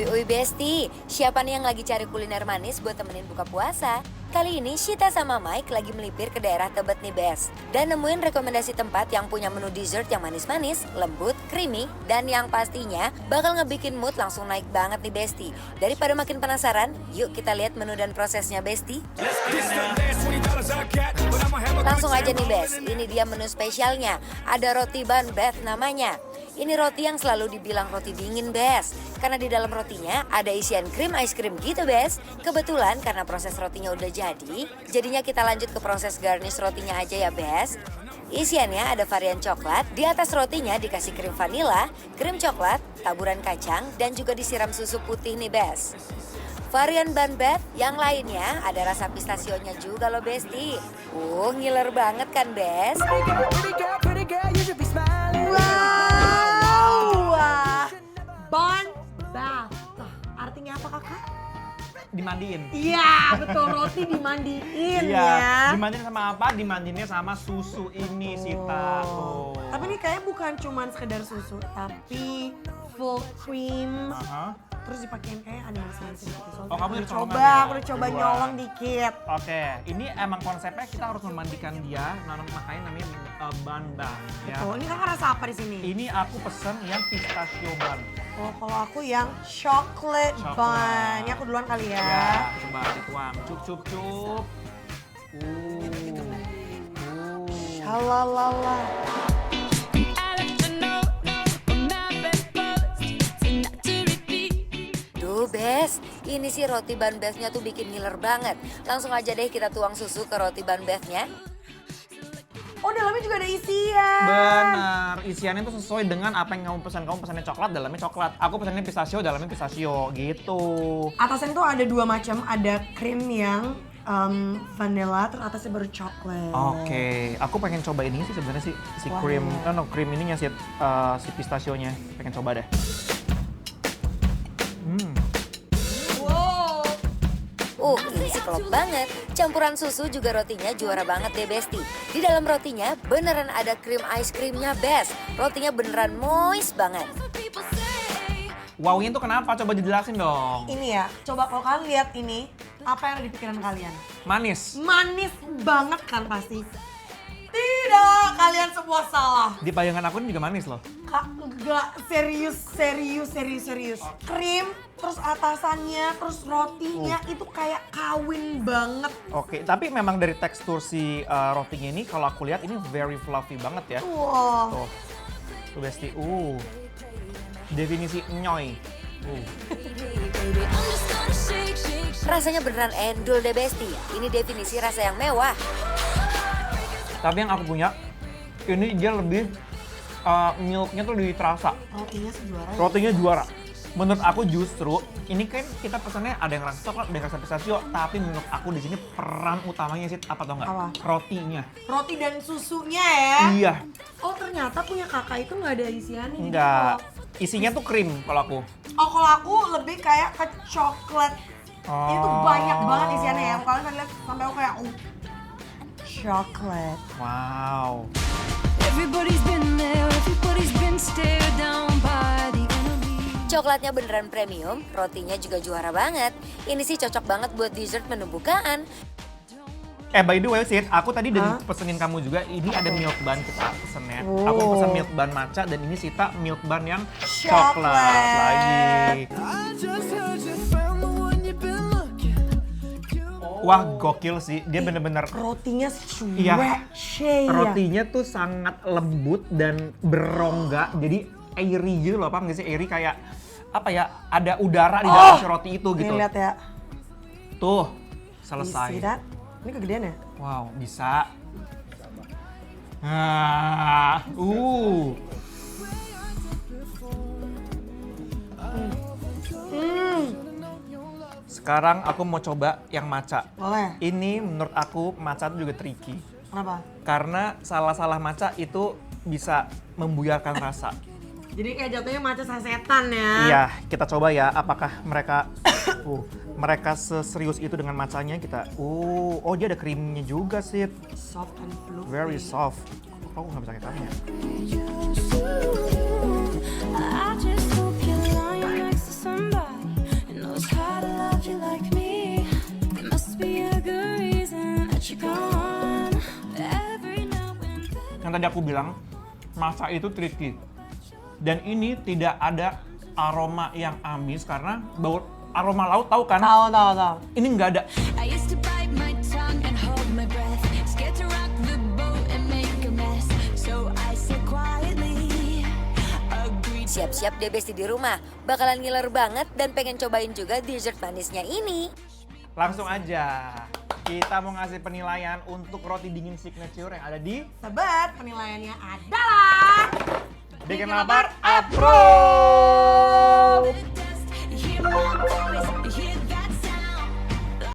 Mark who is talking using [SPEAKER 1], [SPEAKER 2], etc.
[SPEAKER 1] Uy Besti, siapa nih yang lagi cari kuliner manis buat temenin buka puasa? Kali ini Shita sama Mike lagi melipir ke daerah Tebet nih Bes. Dan nemuin rekomendasi tempat yang punya menu dessert yang manis-manis, lembut, creamy, dan yang pastinya bakal ngebikin mood langsung naik banget nih Besti. Daripada makin penasaran, yuk kita lihat menu dan prosesnya Besti. Langsung aja nih Bes, ini dia menu spesialnya. Ada roti bun bath namanya. Ini roti yang selalu dibilang roti dingin, Bes. Karena di dalam rotinya ada isian krim ice cream gitu, Bes. Kebetulan karena proses rotinya udah jadi, jadinya kita lanjut ke proses garnish rotinya aja ya, Bes. Isiannya ada varian coklat, di atas rotinya dikasih krim vanila, krim coklat, taburan kacang, dan juga disiram susu putih nih, Bes. Varian bun bath yang lainnya ada rasa pistasionya juga loh, Besti. Ngiler banget kan, Bes?
[SPEAKER 2] Bun bath. Artinya apa kakak?
[SPEAKER 3] Dimandiin.
[SPEAKER 2] Iya betul, roti dimandiin
[SPEAKER 3] Iya,
[SPEAKER 2] ya.
[SPEAKER 3] dimandiin sama apa? Dimandiinnya sama susu ini Sita. Tuh.
[SPEAKER 2] Tapi ini kayaknya bukan cuman sekedar susu, tapi full cream. Terus dipakein kayak ada manis-manis gitu.
[SPEAKER 3] Oh, kamu udah
[SPEAKER 2] coba,
[SPEAKER 3] ya?
[SPEAKER 2] aku udah coba
[SPEAKER 3] Dua.
[SPEAKER 2] nyolong dikit.
[SPEAKER 3] Oke, ini emang konsepnya kita harus memandikan dia, makanya namanya bun bun. Ya.
[SPEAKER 2] Tuh, ini kakak rasa apa di sini?
[SPEAKER 3] Ini aku pesen yang pistachio bun.
[SPEAKER 2] Oh, kalau aku yang chocolate bun. Ini aku duluan kali ya.
[SPEAKER 3] Ya, coba dituang. Cup cup cup.
[SPEAKER 2] Halalala.
[SPEAKER 1] Duh Bes, ini sih roti bun bathnya tuh bikin ngiler banget. Langsung aja deh kita tuang susu ke roti bun bathnya.
[SPEAKER 2] Oh, dalamnya juga ada isian.
[SPEAKER 3] Benar, isiannya tuh sesuai dengan apa yang kamu pesan. Kamu pesannya coklat, dalamnya coklat. Aku pesannya pistachio, dalamnya pistachio, gitu.
[SPEAKER 2] Atasnya tuh ada dua macam, ada krim yang vanilla, terus atasnya baru coklat.
[SPEAKER 3] Oke, aku pengen coba ini sih sebenarnya si
[SPEAKER 2] Wah.
[SPEAKER 3] krim, krim ininya si pistachionya. Pengen coba deh.
[SPEAKER 1] Ini sih klop banget. Campuran susu juga rotinya juara banget deh Besti. Di dalam rotinya beneran ada krim ice creamnya Bes. Rotinya beneran moist banget.
[SPEAKER 3] Wow-nya tuh kenapa? Coba dijelasin dong.
[SPEAKER 2] Ini ya, coba kalau kalian lihat ini, apa yang ada di pikiran kalian?
[SPEAKER 3] Manis.
[SPEAKER 2] Manis banget kan pasti? Tidak, kalian semua salah.
[SPEAKER 3] Di bayangan aku ini juga manis loh.
[SPEAKER 2] Kak, enggak, serius. Krim, terus atasannya, terus rotinya itu kayak kawin banget.
[SPEAKER 3] Oke, tapi memang dari tekstur si rotinya ini kalau aku lihat ini very fluffy banget ya.
[SPEAKER 2] Wah.
[SPEAKER 3] Tuh Besti. Definisi nyoy.
[SPEAKER 1] Rasanya beneran endul deh Besti. Ini definisi rasa yang mewah.
[SPEAKER 3] Tapi yang aku punya, ini dia lebih milknya tuh lebih terasa.
[SPEAKER 2] Rotinya sejuara.
[SPEAKER 3] Rotinya juara. Menurut aku justru ini kan kita pesannya ada yang rasa coklat, ada yang rasa pistachio, tapi menurut aku di sini peran utamanya sih apa tau nggak?
[SPEAKER 2] Apa?
[SPEAKER 3] Rotinya.
[SPEAKER 2] Roti dan susunya ya.
[SPEAKER 3] Iya.
[SPEAKER 2] Oh, ternyata punya kakak itu nggak ada isiannya. Jadi
[SPEAKER 3] Enggak. Isinya tuh krim kalau aku.
[SPEAKER 2] kalau aku lebih kayak ke coklat. Itu banyak banget isiannya ya. Kalian kan lihat sampai aku kayak coklat.
[SPEAKER 3] Wow.
[SPEAKER 1] Coklatnya beneran premium, rotinya juga juara banget. Ini sih cocok banget buat dessert menu bukaan.
[SPEAKER 3] By the way, Sid, aku tadi udah pesenin kamu juga. Ini ada milk bun kita pesennya. Aku pesen milk bun matcha dan ini Sita milk bun yang coklat lagi. Wah, gokil sih. Dia bener-bener
[SPEAKER 2] Rotinya
[SPEAKER 3] Iya.
[SPEAKER 2] stretchy.
[SPEAKER 3] rotinya tuh sangat lembut dan berongga. Jadi airy gitu loh, paham gak sih? Airy kayak apa ya? Ada udara di dalam si roti itu gitu.
[SPEAKER 2] Nih lihat ya.
[SPEAKER 3] Tuh, selesai.
[SPEAKER 2] You see that? Ini kegedean ya?
[SPEAKER 3] Wow, bisa. Ah, Sekarang aku mau coba yang matcha.
[SPEAKER 2] Boleh.
[SPEAKER 3] Ini menurut aku matcha itu juga tricky.
[SPEAKER 2] Kenapa?
[SPEAKER 3] Karena salah-salah matcha itu bisa membuyarkan rasa.
[SPEAKER 2] Jadi kayak jatuhnya matcha sasetan ya.
[SPEAKER 3] Iya, kita coba ya apakah mereka mereka seserius itu dengan matchanya kita. Oh dia ada krimnya juga sih.
[SPEAKER 2] Soft and fluffy.
[SPEAKER 3] Very soft. Kok aku nggak bisa kayak kamu ya? tadi aku bilang, matcha itu tricky. Dan ini tidak ada aroma yang amis karena bau aroma laut tahu kan?
[SPEAKER 2] Tahu.
[SPEAKER 3] Ini nggak ada.
[SPEAKER 4] I used to bite my tongue and hold my breath, scared to rock the boat and make a mess. So I said quietly, agreed.
[SPEAKER 1] Siap-siap deh Besti di rumah, bakalan ngiler banget dan pengen cobain juga dessert manisnya ini.
[SPEAKER 3] Langsung aja. Kita mau ngasih penilaian untuk roti dingin signature yang ada di
[SPEAKER 2] Tebet, penilaiannya adalah
[SPEAKER 3] Bikin Lapar Approve!
[SPEAKER 4] You hear my voice, you